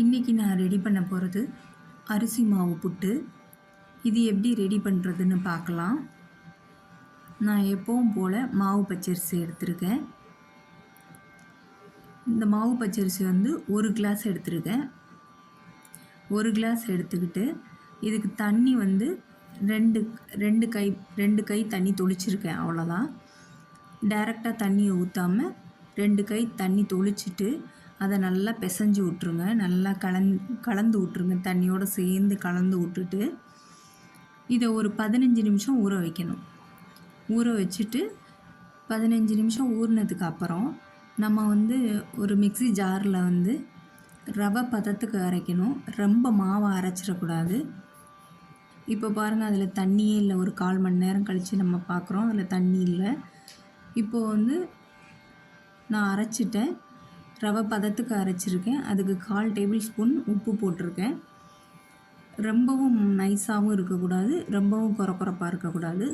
இன்றைக்கி நான் ரெடி பண்ண போகிறது அரிசி மாவு புட்டு. இது எப்படி ரெடி பண்ணுறதுன்னு பார்க்கலாம். நான் எப்பவும் போல் மாவு பச்சரிசி எடுத்திருக்கேன். இந்த மாவு பச்சரிசி வந்து 1 கிளாஸ் எடுத்திருக்கேன். 1 கிளாஸ் எடுத்துக்கிட்டு இதுக்கு தண்ணி வந்து ரெண்டு கை தண்ணி தொளிச்சிருக்கேன். அவ்வளோதான். டைரெக்டாக தண்ணியை ஊற்றாமல் 2 கை தண்ணி தொளிச்சிட்டு அதை நல்லா பிசைஞ்சு விட்ருங்க. நல்லா கலந்து விட்ருங்க. தண்ணியோடு சேர்ந்து கலந்து விட்டுட்டு இதை ஒரு 15 நிமிஷம் ஊற வைக்கணும். ஊற வச்சுட்டு 15 நிமிஷம் ஊறினதுக்கு அப்புறம் நம்ம வந்து ஒரு மிக்ஸி ஜாரில் வந்து ரவை பதத்துக்கு அரைக்கணும். ரொம்ப மாவை அரைச்சிடக்கூடாது. இப்போ பாருங்கள், அதில் தண்ணியே இல்லை. ஒரு 1/4 மணி நேரம் கழித்து நம்ம பார்க்குறோம், அதில் தண்ணி இல்லை. இப்போது வந்து நான் அரைச்சிட்டேன். ரவை பதத்துக்கு அரைச்சிருக்கேன். அதுக்கு 1/4 டேபிள் ஸ்பூன் உப்பு போட்டிருக்கேன். ரொம்பவும் நைஸாகவும் இருக்கக்கூடாது, ரொம்பவும் கொரப்பாக இருக்கக்கூடாது.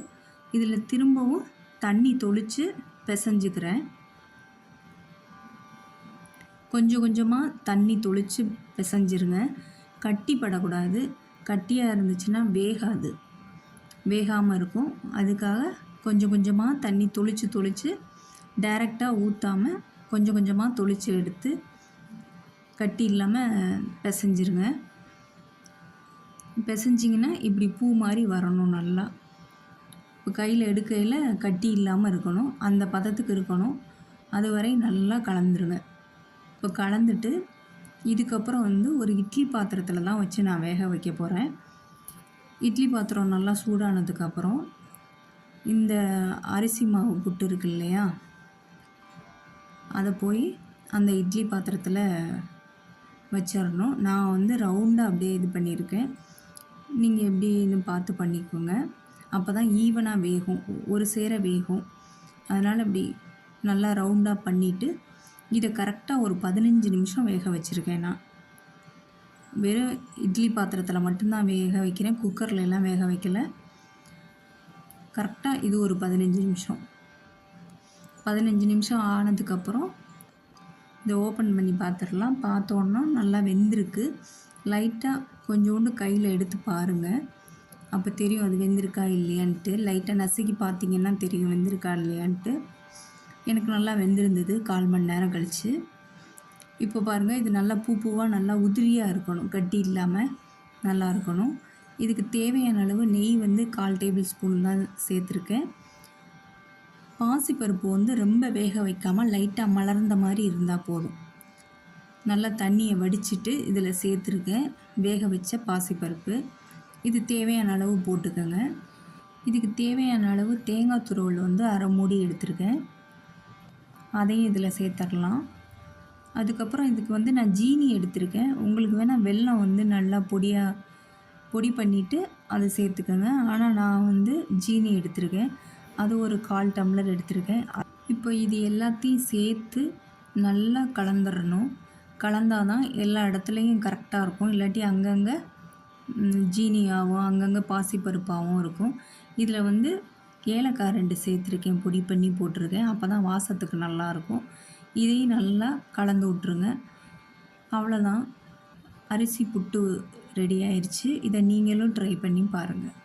இதில் திரும்பவும் தண்ணி தொளித்து பிசைஞ்சுக்கிறேன். கொஞ்சம் கொஞ்சமாக தண்ணி தொளித்து பிசைஞ்சிருங்க. கட்டி படக்கூடாது. கட்டியாக இருந்துச்சுன்னா வேகாமல் இருக்கும். அதுக்காக கொஞ்சம் கொஞ்சமாக தண்ணி தொளித்து டைரெக்டாக ஊற்றாமல் கொஞ்சம் கொஞ்சமாக தொளித்து எடுத்து கட்டி இல்லாமல் பிசைஞ்சிருங்க. பிசைஞ்சிங்கன்னா இப்படி பூ மாதிரி வரணும். நல்லா இப்போ கையில் எடுக்கையில் கட்டி இல்லாமல் இருக்கணும். அந்த பதத்துக்கு இருக்கணும். அது வரை நல்லா கலந்துருங்க. இப்போ கலந்துட்டு இதுக்கப்புறம் வந்து ஒரு இட்லி பாத்திரத்தில் தான் வச்சு நான் வேக வைக்க போகிறேன். இட்லி பாத்திரம் நல்லா சூடானதுக்கப்புறம் இந்த அரிசி மாவு புட்டு இருக்கு இல்லையா, அதை போய் அந்த இட்லி பாத்திரத்தில் வச்சிடணும். நான் வந்து ரவுண்டாக அப்படியே இது பண்ணியிருக்கேன். நீங்கள் எப்படின்னு பார்த்து பண்ணிக்கோங்க. அப்போ தான் ஈவனாக வேகும், ஒரு சேர வேகும். அதனால் அப்படி நல்லா ரவுண்டாக பண்ணிவிட்டு இதை கரெக்டாக ஒரு 15 நிமிஷம் வேக வச்சுருக்கேன். நான் வெறும் இட்லி பாத்திரத்தில் மட்டும்தான் வேக வைக்கிறேன். குக்கர்லலாம் வேக வைக்கலை. கரெக்டாக இது ஒரு 15 நிமிஷம் ஆனதுக்கப்புறம் இதை ஓப்பன் பண்ணி பார்த்துடலாம். பார்த்தோன்னா நல்லா வெந்திருக்கு. லைட்டாக கொஞ்சோண்டு கையில் எடுத்து பாருங்கள். அப்போ தெரியும் அது வெந்திருக்கா இல்லையான்ட்டு. லைட்டாக நசுக்கி பார்த்திங்கன்னா தெரியும் வெந்திருக்கா இல்லையான்ட்டு. எனக்கு நல்லா வெந்திருந்தது 1/4 மணி நேரம் கழித்து. இப்போ பாருங்கள், இது நல்லா பூவாக நல்லா உதிரியாக இருக்கணும். கட்டி இல்லாமல் நல்லா இருக்கணும். இதுக்கு தேவையான அளவு நெய் வந்து 1/4 டேபிள் ஸ்பூன் தான் சேர்த்துருக்கேன். பாசிப்பருப்பு வந்து ரொம்ப வேக வைக்காமல் லைட்டாக மலர்ந்த மாதிரி இருந்தால் போதும். நல்லா தண்ணியை வடிச்சிட்டு இதில் சேர்த்துருக்கேன் வேக வச்ச பாசிப்பருப்பு. இது தேவையான அளவு போட்டுக்கோங்க. இதுக்கு தேவையான அளவு தேங்காய் துருவல் வந்து 1/2 மூடி எடுத்திருக்கேன். அதையும் இதில் சேர்த்துடலாம். அதுக்கப்புறம் இதுக்கு வந்து நான் ஜீனி எடுத்திருக்கேன். உங்களுக்கு வேணால் வெல்லம் வந்து நல்லா பொடி பண்ணிவிட்டு அதை சேர்த்துக்கோங்க. ஆனால் நான் வந்து ஜீனி எடுத்திருக்கேன். அது ஒரு 1/4 டம்ளர் எடுத்திருக்கேன். இப்போ இது எல்லாத்தையும் சேர்த்து நல்லா கலந்துடணும். கலந்தால் தான் எல்லா இடத்துலையும் கரெக்டாக இருக்கும். இல்லாட்டி அங்கங்கே ஜீனியாகவும் அங்கங்கே பாசிப்பருப்பாகவும் இருக்கும். இதில் வந்து ஏலக்காய் 2 சேர்த்துருக்கேன், பொடி பண்ணி போட்டிருக்கேன். அப்போ தான் வாசத்துக்கு நல்லாயிருக்கும். இதையும் நல்லா கலந்து விட்ருங்க. அவ்வளோதான், அரிசி புட்டு ரெடி ஆயிடுச்சு. இதை நீங்களும் ட்ரை பண்ணி பாருங்கள்.